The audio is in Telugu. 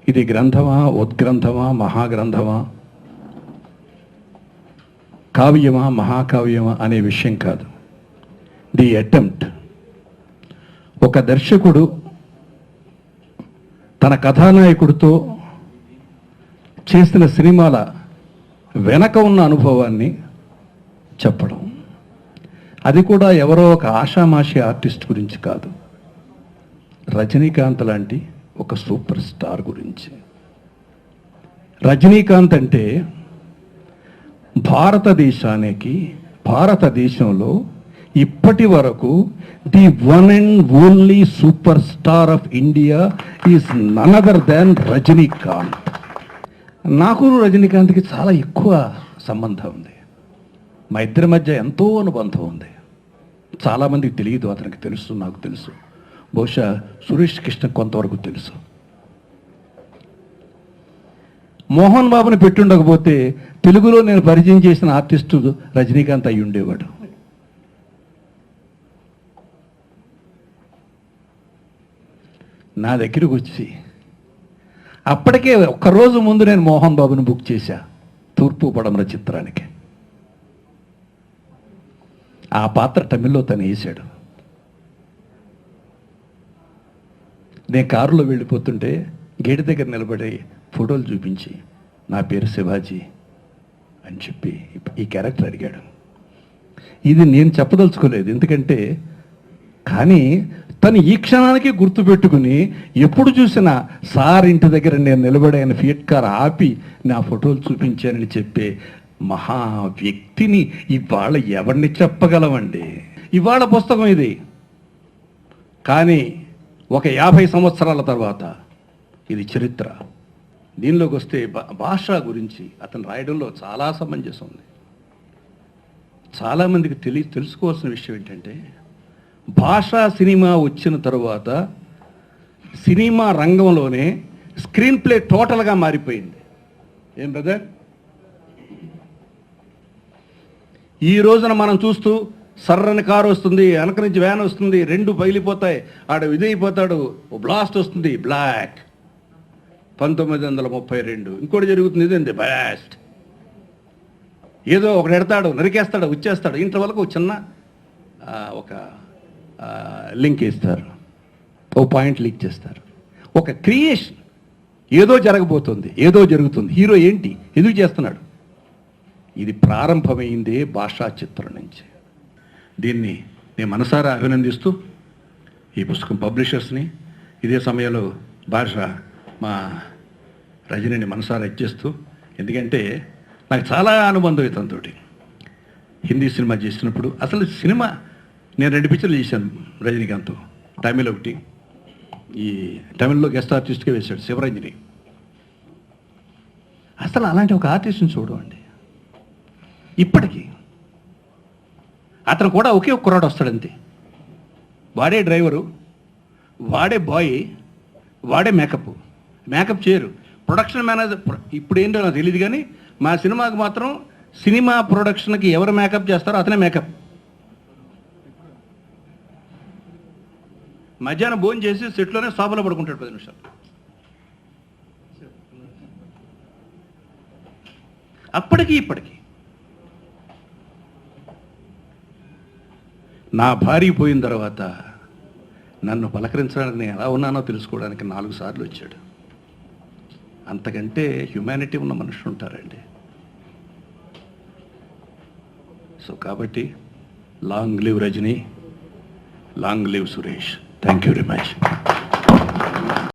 ఇది గ్రంథమా, ఉద్గ్రంథమా, మహాగ్రంథమా, కావ్యమా, మహాకావ్యమా అనే విషయం కాదు. The attempt. ఒక దర్శకుడు తన కథానాయకుడితో చేసిన సినిమాల వెనక ఉన్న అనుభవాన్ని చెప్పడం, అది కూడా ఎవరో ఒక ఆషామాషి ఆర్టిస్ట్ గురించి కాదు, రజనీకాంత్ లాంటి ఒక సూపర్ స్టార్ గురించి. రజనీకాంత్ అంటే భారతదేశంలో ఇప్పటి వరకు the one and only superstar of India is none other than Rajinikanth. నాకు రజనీకాంత్కి చాలా ఎక్కువ సంబంధం ఉంది. మా ఇద్దరి మధ్య ఎంతో అనుబంధం ఉంది. చాలామందికి తెలియదు, అతనికి తెలుసు, నాకు తెలుసు, బహుశా సురేష్ కృష్ణ కొంతవరకు తెలుసు. మోహన్ బాబుని పెట్టుండకపోతే తెలుగులో నేను పరిచయం చేసిన ఆర్టిస్టు రజనీకాంత్ అయి ఉండేవాడు. నా దగ్గరికి వచ్చి అప్పటికే ఒక్కరోజు ముందు నేను మోహన్ బాబుని బుక్ చేశా తూర్పు పడమర చిత్రానికి. ఆ పాత్ర తమిళ్లో తను వేశాడు. నేను కారులో వెళ్ళిపోతుంటే గేటు దగ్గర నిలబడి ఫోటోలు చూపించి నా పేరు శివాజీ అని చెప్పి ఈ క్యారెక్టర్ అడిగాడు. ఇది నేను చెప్పదలుచుకోలేదు, ఎందుకంటే కానీ తను ఈ క్షణానికి గుర్తుపెట్టుకుని ఎప్పుడు చూసినా సార్ ఇంటి దగ్గర నేను నిలబడి ఆయన ఫియట్ కార్ ఆపి నా ఫోటోలు చూపించానని చెప్పే మహా వ్యక్తిని ఇవాళ ఎవరిని చెప్పగలమండి? ఇవాళ పుస్తకం ఇది, కానీ ఒక 50 సంవత్సరాల తర్వాత ఇది చరిత్ర. దీనిలోకి వస్తే భాష గురించి అతను రాయడంలో చాలా సమంజసం ఉంది. చాలామందికి తెలుసుకోవాల్సిన విషయం ఏంటంటే, భాషా సినిమా వచ్చిన తరువాత సినిమా రంగంలోనే స్క్రీన్ ప్లే టోటల్గా మారిపోయింది. ఏం బ్రదర్? ఈ రోజున మనం చూస్తూ సర్రని కారు వస్తుంది, వెనక నుంచి వ్యాన్ వస్తుంది, రెండు పగిలిపోతాయి, ఆడ విదైపోతాడు, బ్లాస్ట్ వస్తుంది, బ్లాక్ 1932. ఇంకోటి జరుగుతుంది, ఇదేంటి బ్లాస్ట్, ఏదో ఒకటి ఎడతాడు, నరికేస్తాడు, వచ్చేస్తాడు. ఇంటర్ వరకు చిన్న ఒక లింక్ ఇస్తారు, ఓ పాయింట్ లీక్ చేస్తారు. ఒక క్రియేషన్, ఏదో జరగబోతుంది, ఏదో జరుగుతుంది, హీరో ఏంటి, ఎందుకు చేస్తున్నాడు. ఇది ప్రారంభమైందే భాషా చిత్రం నుంచి. దీన్ని నేను మనసారా అభినందిస్తూ ఈ పుస్తకం పబ్లిషర్స్ని, ఇదే సమయంలో భాష మా రజనీని మనసారా ఇచ్చేస్తూ, ఎందుకంటే నాకు చాలా అనుబంధం ఇతనితో. హిందీ సినిమా చేసినప్పుడు అసలు సినిమా నేను 2 పిక్చర్లు చేశాను రజనీకాంత్. తమిళ్ ఒకటి, ఈ తమిళ్లో గెస్ట్ ఆర్టిస్ట్గా వేశాడు శివరంజని. అసలు అలాంటి ఒక ఆర్టిస్ట్ని చూడండి. ఇప్పటికీ అతను కూడా ఒకే ఒక కుర్రాడు వస్తాడంతే. వాడే డ్రైవరు, వాడే బాయ్, వాడే మేకప్ చేయరు. ప్రొడక్షన్ మేనేజర్ ఇప్పుడు ఏంటో నాకు తెలియదు, కానీ మా సినిమాకి మాత్రం సినిమా ప్రొడక్షన్కి ఎవరు మేకప్ చేస్తారో అతనే మేకప్. మధ్యాహ్నం భోజనం చేసి సెట్లోనే సోఫాలో పడుకుంటాడు 10 నిమిషాలు. అప్పటికి ఇప్పటికి నా భార్య పోయిన తర్వాత నన్ను పలకరించడానికి నేను ఎలా ఉన్నానో తెలుసుకోవడానికి 4 సార్లు వచ్చాడు. అంతకంటే హ్యుమానిటీ ఉన్న మనుషులు ఉంటారండి. సో కాబట్టి long live Rajini, long live Suresh. Thank you very much.